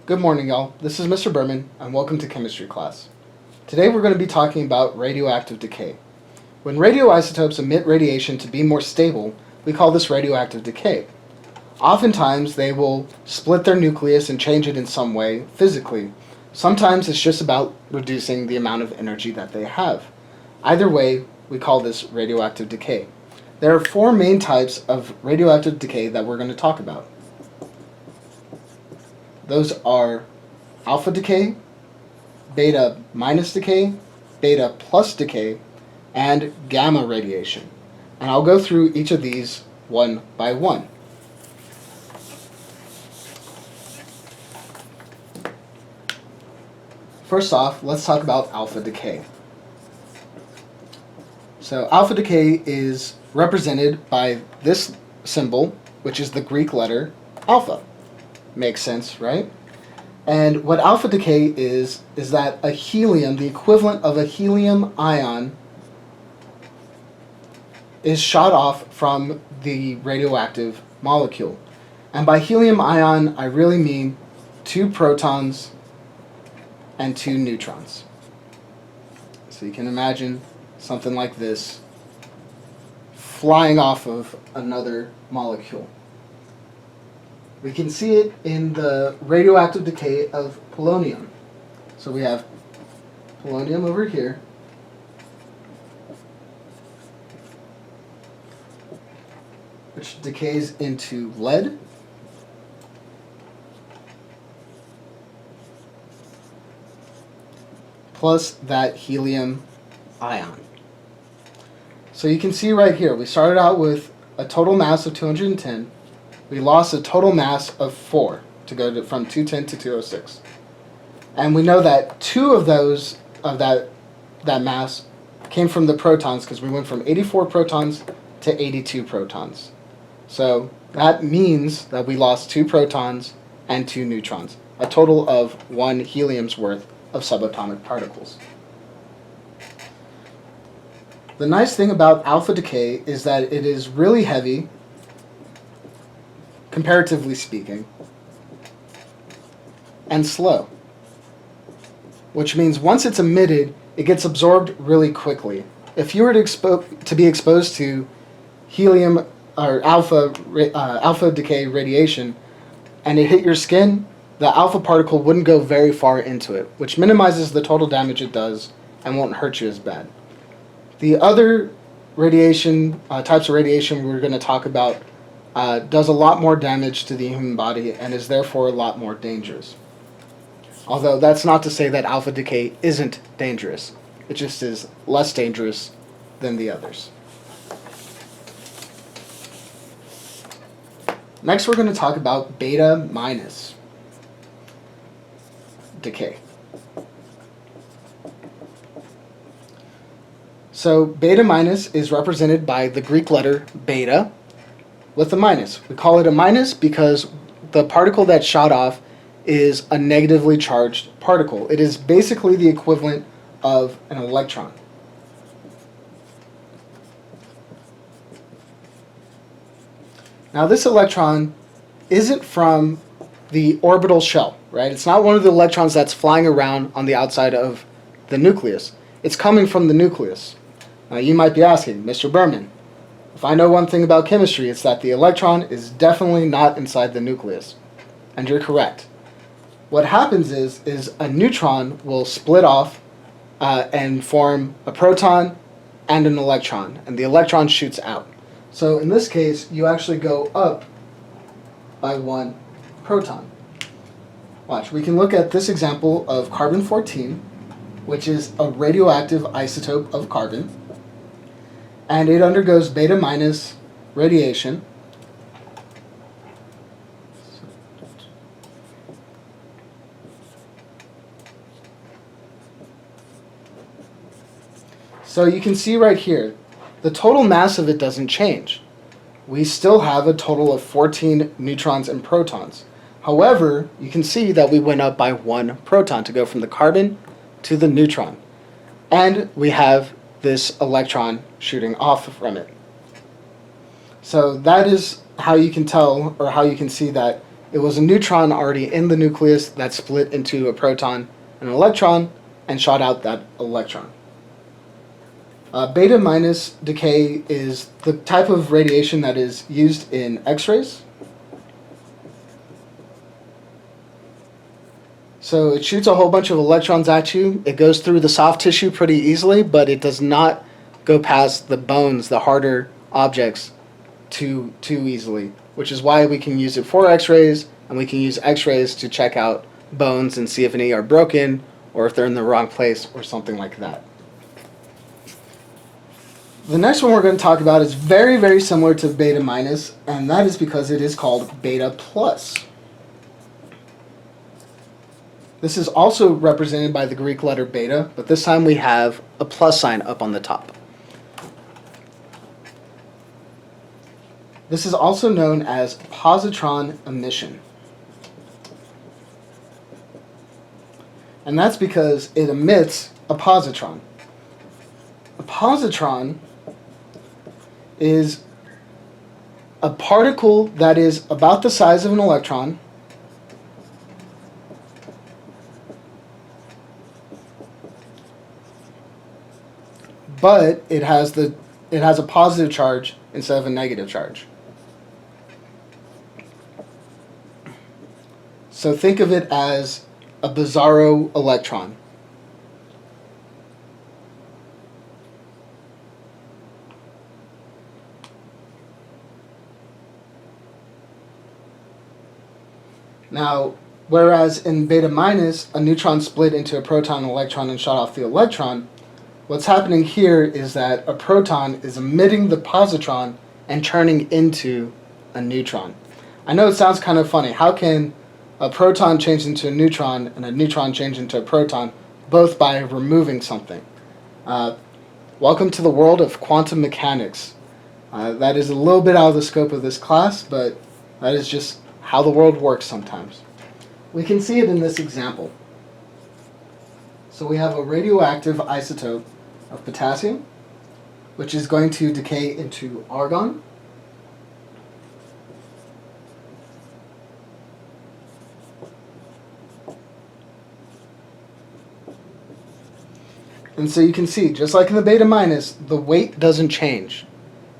Good morning, y'all. This is Mr. Berman, and welcome to chemistry class. Today we're going to be talking about radioactive decay. When radioisotopes emit radiation to be more stable, we call this radioactive decay. Oftentimes they will split their nucleus and change it in some way physically. Sometimes it's just about reducing the amount of energy that they have. Either way, we call this radioactive decay. There are four main types of radioactive decay that we're going to talk about. Those are alpha decay, beta minus decay, beta plus decay, and gamma radiation. And I'll go through each of these one by one. First off, let's talk about alpha decay. So alpha decay is represented by this symbol, which is the Greek letter alpha. Makes sense, right? And what alpha decay is that a helium, the equivalent of a helium ion, is shot off from the radioactive molecule. And by helium ion, I really mean 2 protons and 2 neutrons. So you can imagine something like this flying off of another molecule. We can see it in the radioactive decay of polonium. So we have polonium over here, which decays into lead, plus that helium ion. So you can see right here, we started out with a total mass of 210. We lost a total mass of 4 to go from 210 to 206. And we know that 2 of those, of that mass, came from the protons because we went from 84 protons to 82 protons. So that means that we lost 2 protons and 2 neutrons, a total of 1 helium's worth of subatomic particles. The nice thing about alpha decay is that it is really heavy, comparatively speaking, and slow, which means once it's emitted, it gets absorbed really quickly. If you were to be exposed to helium or alpha decay radiation and it hit your skin, the alpha particle wouldn't go very far into it, which minimizes the total damage it does and won't hurt you as bad. The other radiation types of radiation we're going to talk about does a lot more damage to the human body and is therefore a lot more dangerous. Although that's not to say that alpha decay isn't dangerous. It just is less dangerous than the others. Next we're going to talk about beta minus decay. So beta minus is represented by the Greek letter beta with a minus. We call it a minus because the particle that's shot off is a negatively charged particle. It is basically the equivalent of an electron. Now this electron isn't from the orbital shell, right? It's not one of the electrons that's flying around on the outside of the nucleus. It's coming from the nucleus. Now you might be asking, Mr. Berman, if I know one thing about chemistry, it's that the electron is definitely not inside the nucleus. And you're correct. What happens is a neutron will split off and form a proton and an electron, and the electron shoots out. So in this case, you actually go up by 1 proton. Watch, we can look at this example of carbon-14, which is a radioactive isotope of carbon, and it undergoes beta minus radiation. So you can see right here, the total mass of it doesn't change. We still have a total of 14 neutrons and protons. However, you can see that we went up by 1 proton to go from the carbon to the neutron. And we have this electron shooting off from it. So that is how you can tell, or how you can see that It was a neutron already in the nucleus that split into a proton and an electron and shot out that electron. Beta minus decay is the type of radiation that is used in X-rays. So it shoots a whole bunch of electrons at you. It goes through the soft tissue pretty easily, but it does not go past the bones, the harder objects, too easily, which is why we can use it for X-rays, and we can use X-rays to check out bones and see if any are broken or if they're in the wrong place or something like that. The next one we're going to talk about is very, very similar to beta minus, and that is because it is called beta plus. This is also represented by the Greek letter beta, but this time we have a plus sign up on the top. This is also known as positron emission. And that's because it emits a positron. A positron is a particle that is about the size of an electron, but it has a positive charge instead of a negative charge. So think of it as a bizarro electron. Now, whereas in beta minus, a neutron split into a proton and electron and shot off the electron, what's happening here is that a proton is emitting the positron and turning into a neutron. I know it sounds kind of funny. How can a proton change into a neutron and a neutron change into a proton, both by removing something? Welcome to the world of quantum mechanics. That is a little bit out of the scope of this class, but that is just how the world works sometimes. We can see it in this example. So we have a radioactive isotope of potassium, which is going to decay into argon. And so you can see, just like in the beta minus, the weight doesn't change.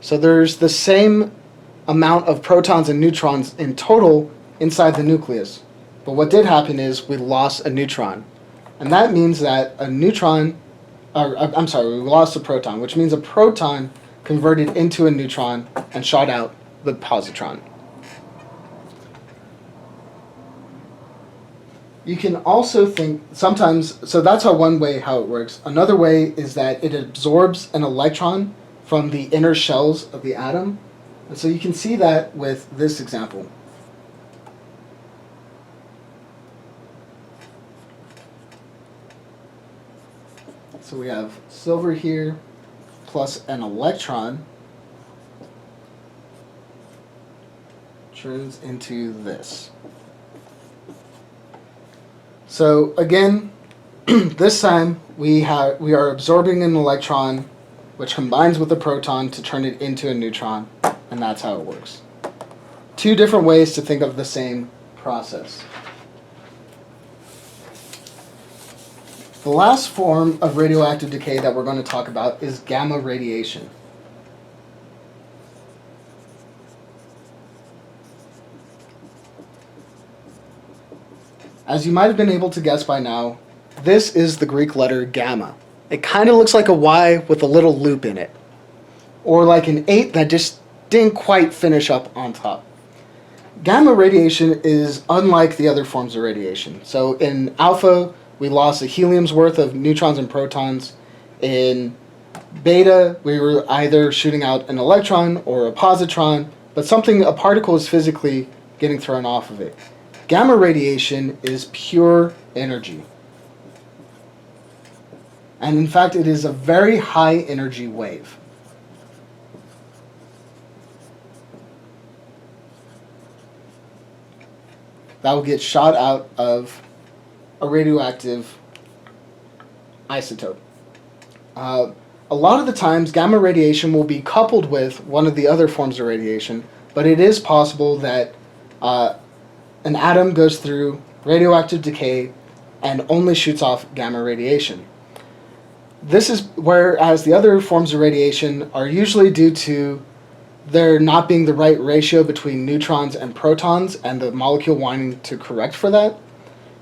So there's the same amount of protons and neutrons in total inside the nucleus. But what did happen is we lost a neutron. And that means that a neutron, we lost a proton, which means a proton converted into a neutron and shot out the positron. You can also think sometimes, so that's one way how it works. Another way is that it absorbs an electron from the inner shells of the atom. And so you can see that with this example. So we have silver here plus an electron turns into this. So again, this time we are absorbing an electron which combines with a proton to turn it into a neutron, and that's how it works. Two different ways to think of the same process. The last form of radioactive decay that we're going to talk about is gamma radiation. As you might have been able to guess by now, this is the Greek letter gamma. It kind of looks like a Y with a little loop in it, or like an 8 that just didn't quite finish up on top. Gamma radiation is unlike the other forms of radiation. So in alpha, we lost a helium's worth of neutrons and protons. In beta, we were either shooting out an electron or a positron, but a particle is physically getting thrown off of it. Gamma radiation is pure energy. And in fact, it is a very high energy wave. That will get shot out of a radioactive isotope. A lot of the times, gamma radiation will be coupled with one of the other forms of radiation, but it is possible that an atom goes through radioactive decay and only shoots off gamma radiation. This is whereas the other forms of radiation are usually due to there not being the right ratio between neutrons and protons and the molecule wanting to correct for that.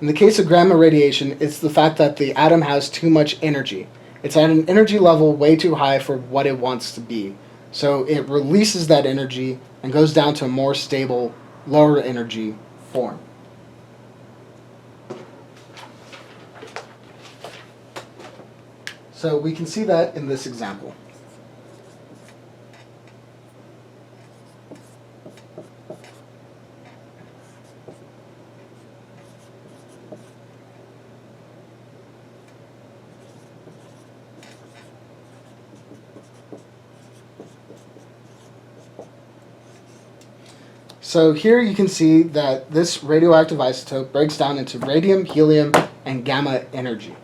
In the case of gamma radiation, it's the fact that the atom has too much energy. It's at an energy level way too high for what it wants to be. So it releases that energy and goes down to a more stable, lower energy form. So we can see that in this example. So here you can see that this radioactive isotope breaks down into radium, helium, and gamma energy.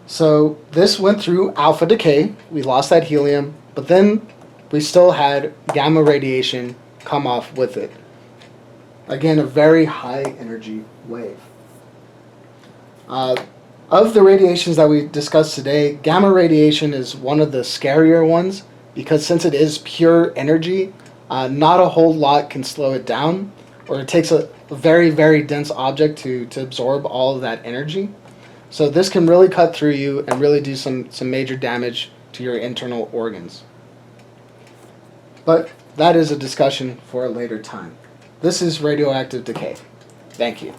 So this went through alpha decay, we lost that helium, but then we still had gamma radiation come off with it. Again, a very high energy wave. Of the radiations that we discussed today, gamma radiation is one of the scarier ones because since it is pure energy, not a whole lot can slow it down, or it takes a very, very dense object to absorb all of that energy. So this can really cut through you and really do some major damage to your internal organs. But that is a discussion for a later time. This is radioactive decay. Thank you.